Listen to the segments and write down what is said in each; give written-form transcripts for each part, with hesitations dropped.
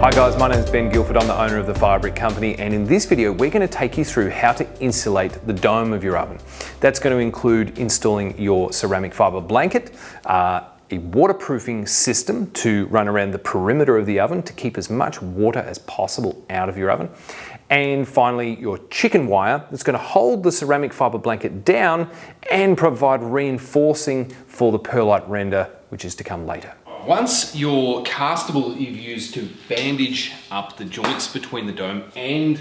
Hi guys, my name is Ben Guilford. I'm the owner of the Firebrick Company, and in this video we're going to take you through how to insulate the dome of your oven. That's going to include installing your ceramic fibre blanket, a waterproofing system to run around the perimeter of the oven to keep as much water as possible out of your oven, and finally your chicken wire that's going to hold the ceramic fibre blanket down and provide reinforcing for the Perlite Render, which is to come later. Once your castable you've used to bandage up the joints between the dome and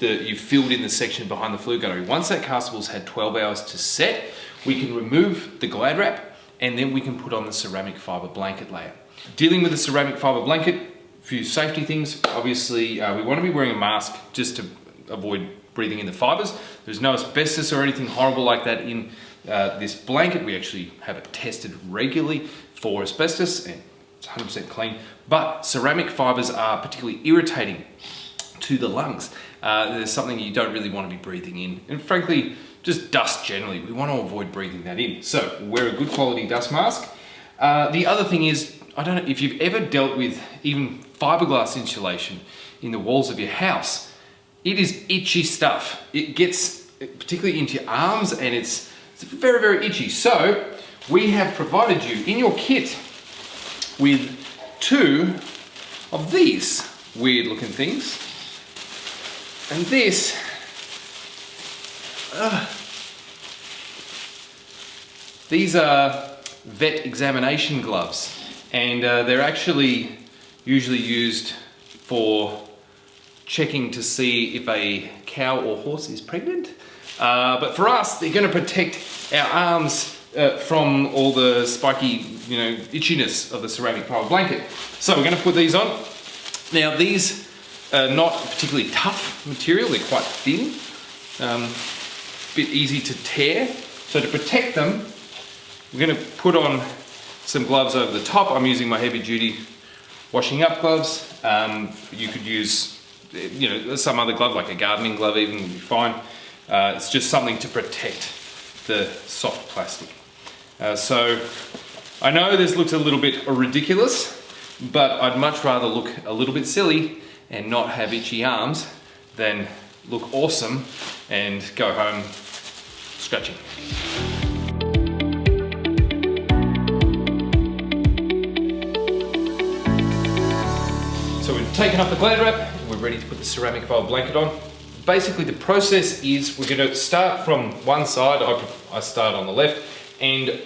you've filled in the section behind the flue gunnery, once that castable's had 12 hours to set, we can remove the glad wrap and then we can put on the ceramic fibre blanket layer. Dealing with the ceramic fibre blanket, a few safety things. Obviously, we want to be wearing a mask just to avoid breathing in the fibres. There's no asbestos or anything horrible like that in this blanket. We actually have it tested regularly for asbestos and it's 100% clean, but ceramic fibres are particularly irritating to the lungs. There's something you don't really want to be breathing in, and frankly, just dust generally. We want to avoid breathing that in. So wear a good quality dust mask. The other thing is, I don't know if you've ever dealt with even fiberglass insulation in the walls of your house. It is itchy stuff. It gets particularly into your arms and it's very, very itchy. So we have provided you in your kit with two of these weird looking things. And this, these are vet examination gloves, and they're actually usually used for checking to see if a cow or horse is pregnant. But for us, they're going to protect our arms from all the spiky, itchiness of the ceramic fibre blanket. So we're going to put these on. Now these are not particularly tough material, they're quite thin, a bit easy to tear. So to protect them, we're going to put on some gloves over the top. I'm using my heavy duty washing up gloves. You could use, some other glove, like a gardening glove even, would be fine. It's just something to protect the soft plastic. So I know this looks a little bit ridiculous, but I'd much rather look a little bit silly and not have itchy arms than look awesome and go home scratching. So we've taken off the glad wrap and we're ready to put the ceramic fibre blanket on. Basically the process is we're going to start from one side. I start on the left and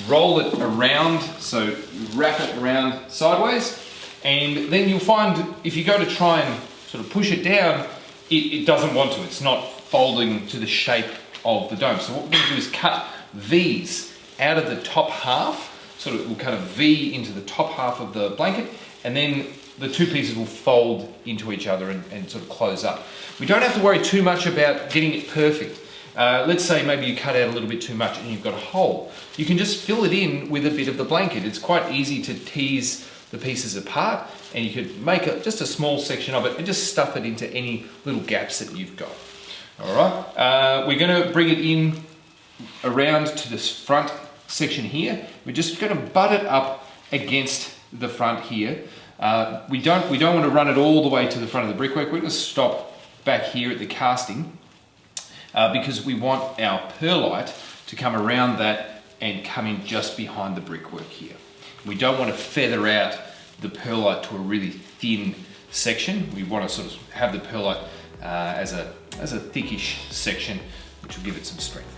roll it around, so wrap it around sideways, and then you'll find if you go to try and sort of push it down, it doesn't want to. It's not folding to the shape of the dome. So what we're going to do is cut V's out of the top half, so that we'll cut a V into the top half of the blanket, and then the two pieces will fold into each other and sort of close up. We don't have to worry too much about getting it perfect. Let's say maybe you cut out a little bit too much and you've got a hole. You can just fill it in with a bit of the blanket. It's quite easy to tease the pieces apart, and you could make just a small section of it and just stuff it into any little gaps that you've got. All right, we're going to bring it in around to this front section here. We're just going to butt it up against the front here. We don't want to run it all the way to the front of the brickwork. We're going to stop back here at the casting because we want our perlite to come around that and come in just behind the brickwork here. We don't want to feather out the perlite to a really thin section. We want to sort of have the perlite as a thickish section, which will give it some strength.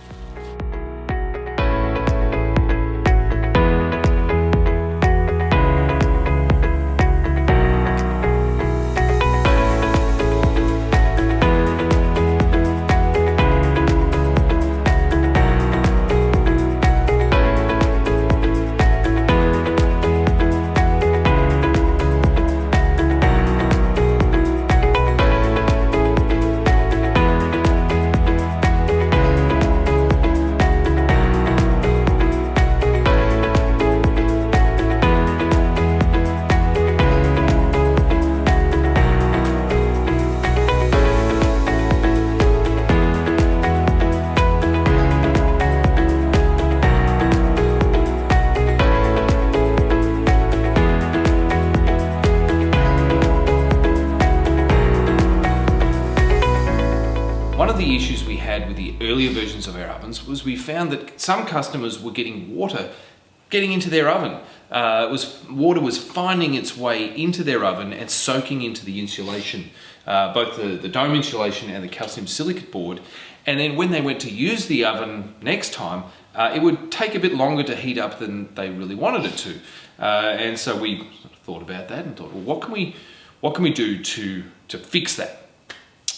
had with the earlier versions of our ovens was we found that some customers were getting water getting into their oven. Water was finding its way into their oven and soaking into the insulation, both the dome insulation and the calcium silicate board. And then when they went to use the oven next time, it would take a bit longer to heat up than they really wanted it to. And so we thought about that and thought, well, what can we do to fix that?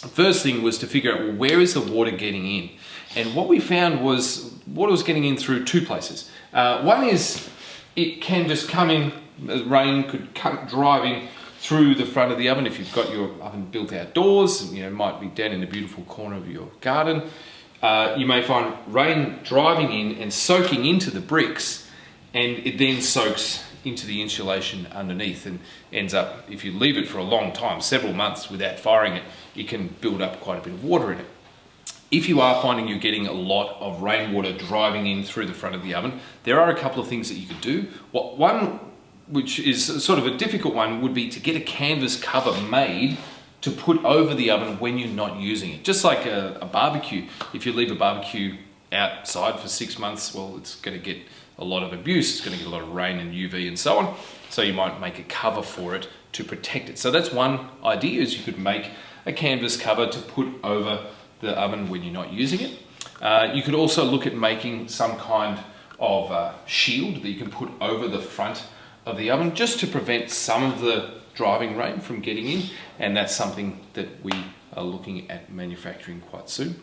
The first thing was to figure out, well, where is the water getting in? And what we found was water was getting in through two places. One is it can just come in, rain could drive in through the front of the oven if you've got your oven built outdoors, and, it might be down in the beautiful corner of your garden. You may find rain driving in and soaking into the bricks, and it then soaks into the insulation underneath and ends up, if you leave it for a long time, several months without firing it, it can build up quite a bit of water in it. If you are finding you're getting a lot of rainwater driving in through the front of the oven, there are a couple of things that you could do. One, which is sort of a difficult one, would be to get a canvas cover made to put over the oven when you're not using it. Just like a barbecue. If you leave a barbecue outside for 6 months, well, it's going to get a lot of abuse. It's going to get a lot of rain and UV and so on. So you might make a cover for it to protect it. So that's one idea, is you could make a canvas cover to put over the oven when you're not using it. You could also look at making some kind of shield that you can put over the front of the oven just to prevent some of the driving rain from getting in, and that's something that we are looking at manufacturing quite soon.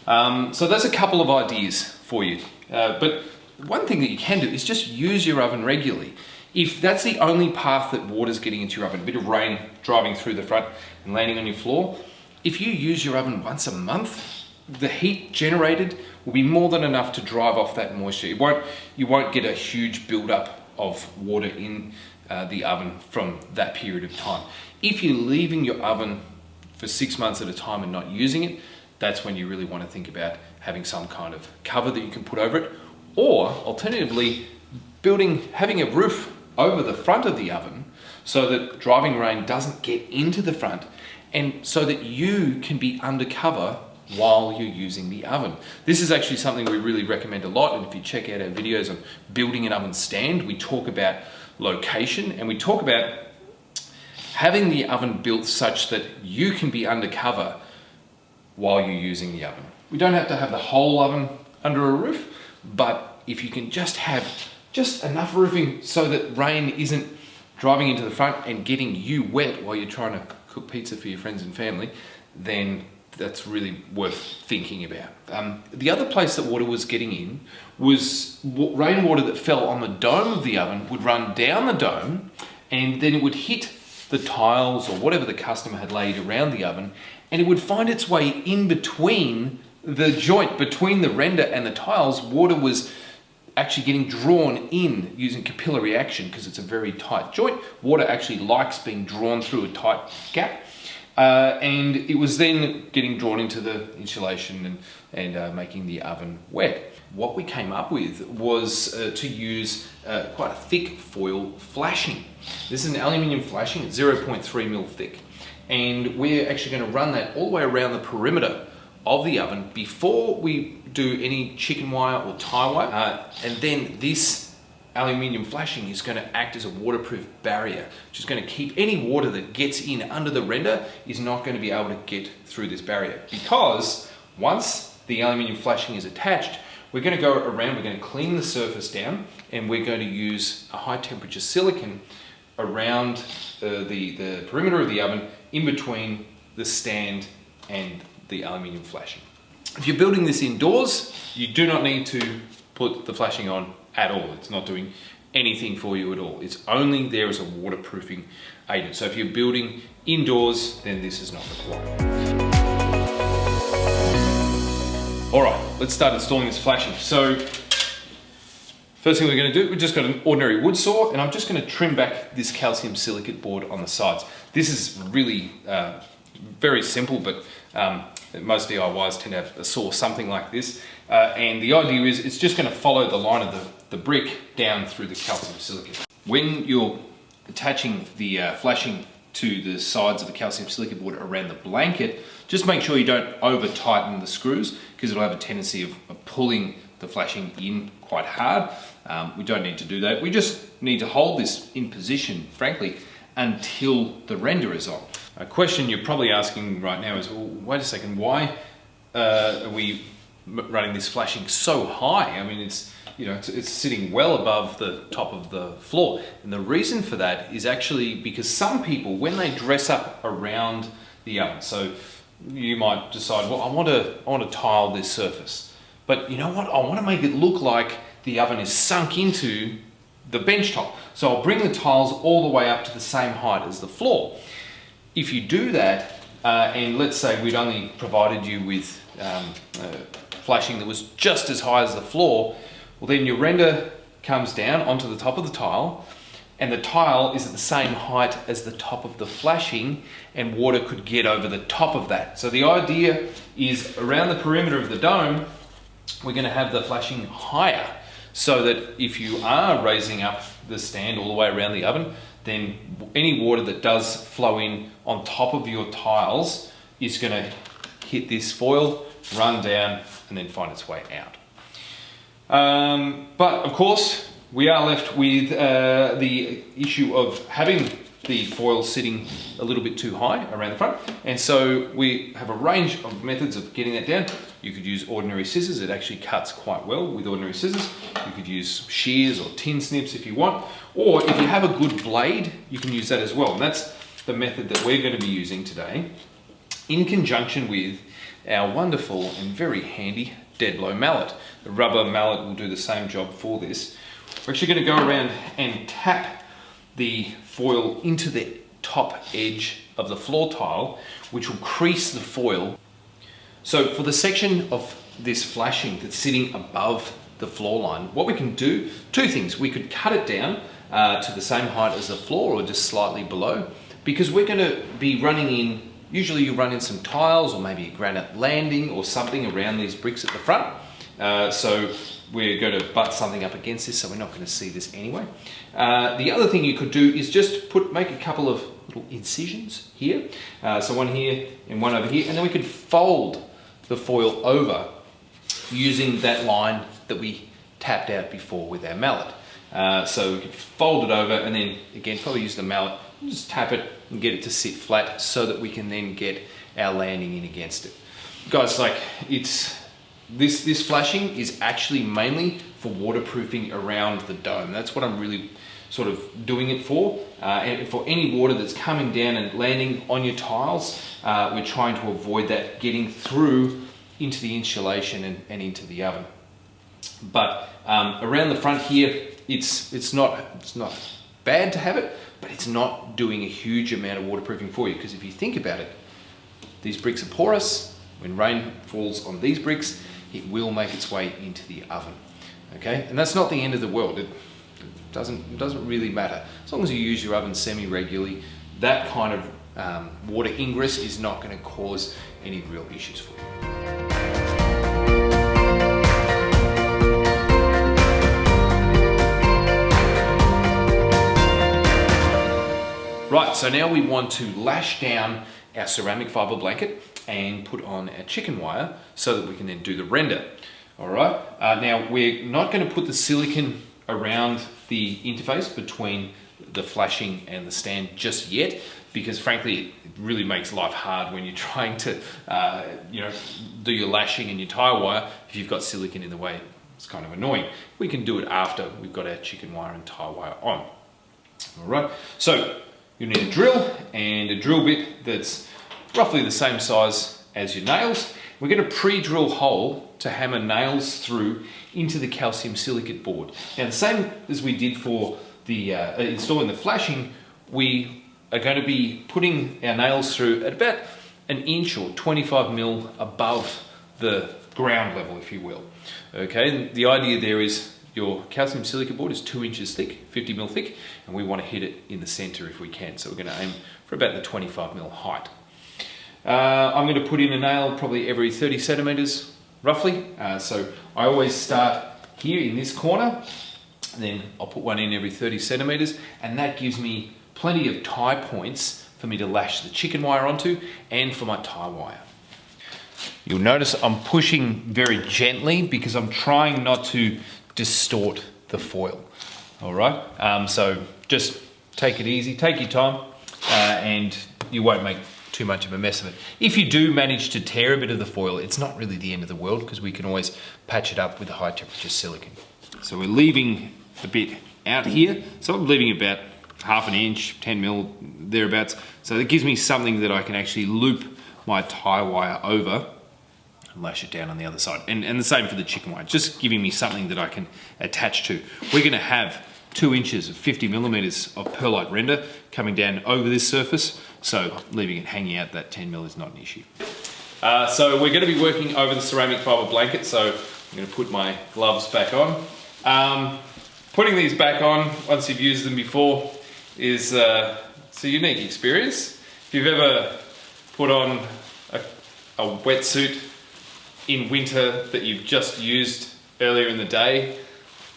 So there's a couple of ideas for you, but one thing that you can do is just use your oven regularly. If that's the only path that water's getting into your oven, a bit of rain driving through the front and landing on your floor, if you use your oven once a month, the heat generated will be more than enough to drive off that moisture. You won't get a huge buildup of water in the oven from that period of time. If you're leaving your oven for 6 months at a time and not using it, that's when you really want to think about having some kind of cover that you can put over it, or alternatively, having a roof over the front of the oven so that driving rain doesn't get into the front, and so that you can be undercover while you're using the oven. This is actually something we really recommend a lot, and if you check out our videos on building an oven stand, we talk about location, and we talk about having the oven built such that you can be undercover while you're using the oven. We don't have to have the whole oven under a roof, but if you can just have enough roofing so that rain isn't driving into the front and getting you wet while you're trying to cook pizza for your friends and family, then that's really worth thinking about. The other place that water was getting in was rainwater that fell on the dome of the oven would run down the dome, and then it would hit the tiles or whatever the customer had laid around the oven, and it would find its way in between the joint between the render and the tiles. Water was actually getting drawn in using capillary action because it's a very tight joint. Water actually likes being drawn through a tight gap. And it was then getting drawn into the insulation and making the oven wet. What we came up with was to use quite a thick foil flashing. This is an aluminium flashing, it's 0.3 mil thick. And we're actually going to run that all the way around the perimeter of the oven before we do any chicken wire or tie wire. And then this aluminium flashing is going to act as a waterproof barrier, which is going to keep any water that gets in under the render is not going to be able to get through this barrier, because once the aluminium flashing is attached, we're going to go around, we're going to clean the surface down, and we're going to use a high temperature silicone around the perimeter of the oven in between the stand and the aluminium flashing. If you're building this indoors, you do not need to put the flashing on at all. It's not doing anything for you at all. It's only there as a waterproofing agent. So if you're building indoors, then this is not required. All right, let's start installing this flashing. So first thing we're going to do, we've just got an ordinary wood saw, and I'm just going to trim back this calcium silicate board on the sides. This is really very simple, but most DIYs tend to have a saw something like this. And the idea is it's just going to follow the line of the brick down through the calcium silicate. When you're attaching the flashing to the sides of the calcium silicate board around the blanket, just make sure you don't over tighten the screws because it'll have a tendency of pulling the flashing in quite hard. We don't need to do that. We just need to hold this in position, frankly, until the render is on. A question you're probably asking right now is, well, wait a second, why are we running this flashing so high? I mean, it's sitting well above the top of the floor. And the reason for that is actually because some people, when they dress up around the oven, so you might decide, well, I want to tile this surface, but you know what? I want to make it look like the oven is sunk into the bench top. So I'll bring the tiles all the way up to the same height as the floor. If you do that, and let's say we'd only provided you with flashing that was just as high as the floor, well, then your render comes down onto the top of the tile, and the tile is at the same height as the top of the flashing, and water could get over the top of that. So the idea is around the perimeter of the dome, we're going to have the flashing higher, so that if you are raising up the stand all the way around the oven, then any water that does flow in on top of your tiles is going to hit this foil, run down, and then find its way out. But of course, we are left with the issue of having the foil sitting a little bit too high around the front. And so we have a range of methods of getting that down. You could use ordinary scissors. It actually cuts quite well with ordinary scissors. You could use shears or tin snips if you want. Or if you have a good blade, you can use that as well. And that's the method that we're going to be using today in conjunction with our wonderful and very handy dead blow mallet. The rubber mallet will do the same job for this. We're actually going to go around and tap the foil into the top edge of the floor tile, which will crease the foil. So for the section of this flashing that's sitting above the floor line, what we can do, two things. We could cut it down to the same height as the floor or just slightly below, because we're going to be running in, usually you run in some tiles or maybe a granite landing or something around these bricks at the front. So we're going to butt something up against this, so we're not going to see this anyway. The other thing you could do is just make a couple of little incisions here. So one here and one over here, and then we could fold the foil over using that line that we tapped out before with our mallet. So we could fold it over and then again probably use the mallet, just tap it and get it to sit flat so that we can then get our landing in against it. Guys, like this flashing is actually mainly for waterproofing around the dome. That's what I'm really sort of doing it for. And for any water that's coming down and landing on your tiles, we're trying to avoid that getting through into the insulation and into the oven. But around the front here, it's not bad to have it, but it's not doing a huge amount of waterproofing for you, because if you think about it, these bricks are porous. When rain falls on these bricks, it will make its way into the oven. Okay, and that's not the end of the world. It doesn't really matter. As long as you use your oven semi-regularly, that kind of water ingress is not going to cause any real issues for you. Right, so now we want to lash down our ceramic fiber blanket and put on our chicken wire so that we can then do the render. All right, now we're not going to put the silicone around the interface between the flashing and the stand just yet, because frankly it really makes life hard when you're trying to do your lashing and your tire wire. If you've got silicone in the way, it's kind of annoying. We can do it after we've got our chicken wire and tire wire on. All right, so you need a drill and a drill bit that's roughly the same size as your nails. We're going to pre-drill a hole to hammer nails through into the calcium silicate board. Now, the same as we did for the installing the flashing, we are going to be putting our nails through at about an inch or 25 mil above the ground level, if you will. Okay, and the idea there is your calcium silicate board is 2 inches thick, 50 mil thick, and we want to hit it in the center if we can. So we're going to aim for about the 25 mil height. I'm going to put in a nail probably every 30 centimeters, roughly. So I always start here in this corner, and then I'll put one in every 30 centimeters, and that gives me plenty of tie points for me to lash the chicken wire onto and for my tie wire. You'll notice I'm pushing very gently because I'm trying not to distort the foil. All right, so just take it easy, take your time, and you won't make too much of a mess of it. If you do manage to tear a bit of the foil, it's not really the end of the world because we can always patch it up with a high temperature silicone. So we're leaving a bit out here. So I'm leaving about half an inch, 10 mil, thereabouts. So that gives me something that I can actually loop my tie wire over and lash it down on the other side. And the same for the chicken wire, just giving me something that I can attach to. We're gonna have 2 inches of 50 millimeters of Perlite Render coming down over this surface. So leaving it hanging out that 10 mil is not an issue. So we're gonna be working over the ceramic fiber blanket. So I'm gonna put my gloves back on. Putting these back on, once you've used them before, is it's a unique experience. If you've ever put on a wetsuit in winter that you've just used earlier in the day,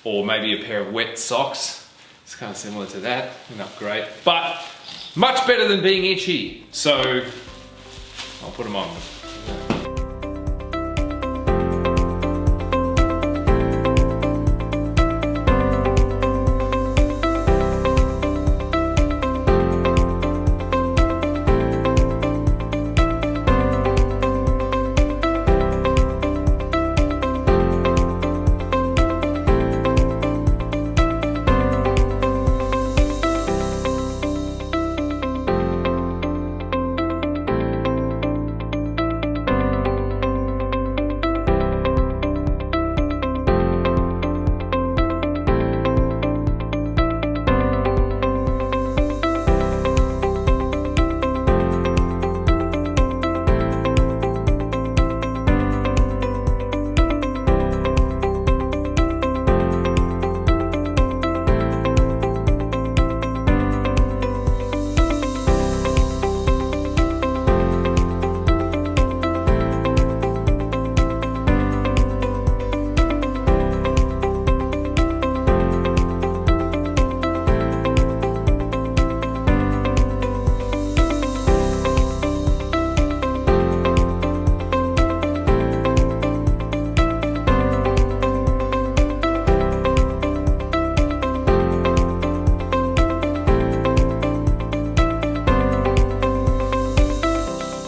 or maybe a pair of wet socks, it's kind of similar to that, not great, but much better than being itchy. So I'll put them on.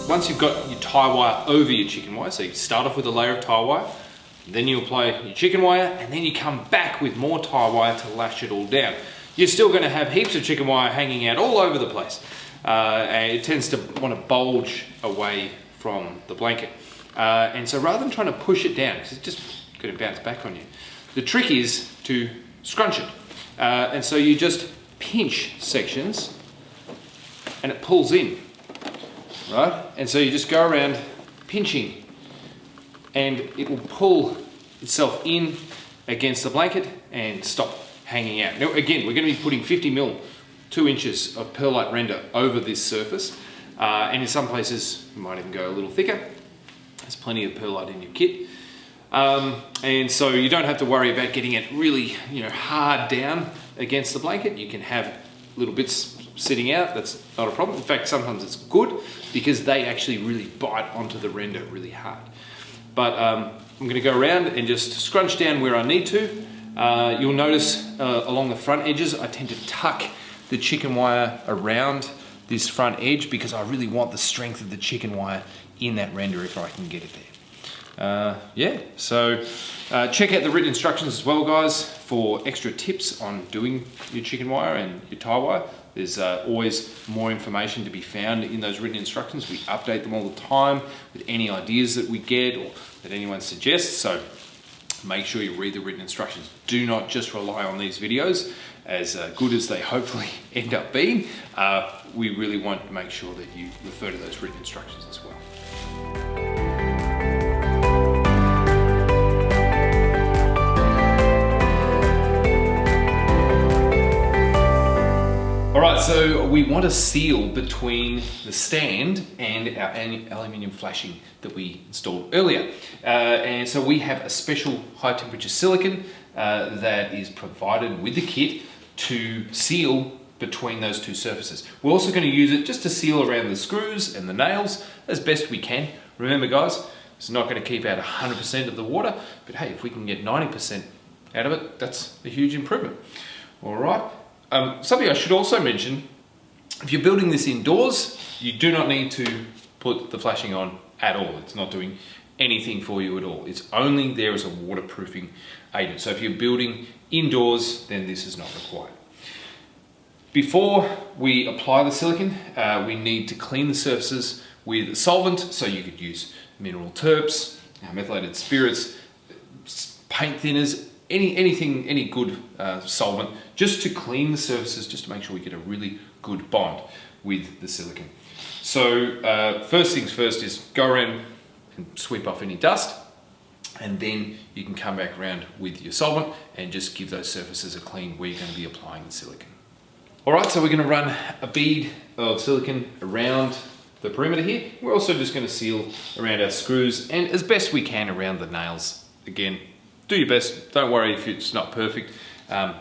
Once you've got your tie wire over your chicken wire, so you start off with a layer of tie wire, then you apply your chicken wire, and then you come back with more tie wire to lash it all down. You're still going to have heaps of chicken wire hanging out all over the place. And it tends to want to bulge away from the blanket. And so rather than trying to push it down, because it's just going to bounce back on you, the trick is to scrunch it. And so you just pinch sections and it pulls in. Right? And so you just go around pinching and it will pull itself in against the blanket and stop hanging out. Now again, we're going to be putting 50 mil, 2 inches of Perlite Render over this surface, and in some places you might even go a little thicker. There's plenty of perlite in your kit. And so you don't have to worry about getting it really, hard down against the blanket. You can have little bits sitting out, that's not a problem. In fact, sometimes it's good because they actually really bite onto the render really hard. But I'm going to go around and just scrunch down where I need to. You'll notice along the front edges, I tend to tuck the chicken wire around this front edge because I really want the strength of the chicken wire in that render if I can get it there. So check out the written instructions as well, guys, for extra tips on doing your chicken wire and your tie wire. There's always more information to be found in those written instructions. We update them all the time with any ideas that we get or that anyone suggests. So make sure you read the written instructions. Do not just rely on these videos, as good as they hopefully end up being. We really want to make sure that you refer to those written instructions as well. Alright, so we want a seal between the stand and our aluminium flashing that we installed earlier. And so we have a special high temperature silicone that is provided with the kit to seal between those two surfaces. We're also going to use it just to seal around the screws and the nails as best we can. Remember guys, it's not going to keep out 100% of the water, but hey, if we can get 90% out of it, that's a huge improvement. All right. Something I should also mention, if you're building this indoors, you do not need to put the flashing on at all. It's not doing anything for you at all. It's only there as a waterproofing agent. So if you're building indoors, then this is not required. Before we apply the silicone, we need to clean the surfaces with a solvent. So you could use mineral terps, methylated spirits, paint thinners, any good solvent, just to clean the surfaces, just to make sure we get a really good bond with the silicone. So first things first is go around and sweep off any dust, and then you can come back around with your solvent and just give those surfaces a clean where you're going to be applying the silicone. All right, so we're going to run a bead of silicone around the perimeter here. We're also just going to seal around our screws and as best we can around the nails. Again, do your best. Don't worry if it's not perfect.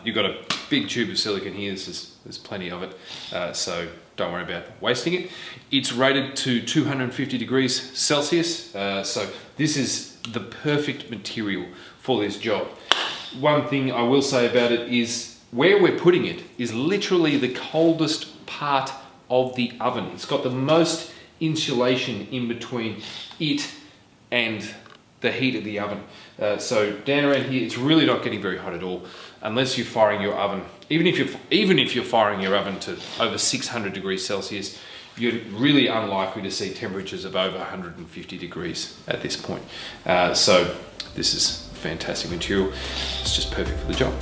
You've got a big tube of silicone here. There's plenty of it, so don't worry about wasting it. It's rated to 250 degrees Celsius, so this is the perfect material for this job. One thing I will say about it is where we're putting it is literally the coldest part of the oven. It's got the most insulation in between it and the heat of the oven. So down around here, it's really not getting very hot at all, unless you're firing your oven. Even if you're firing your oven to over 600 degrees Celsius, you're really unlikely to see temperatures of over 150 degrees at this point. So this is fantastic material. It's just perfect for the job.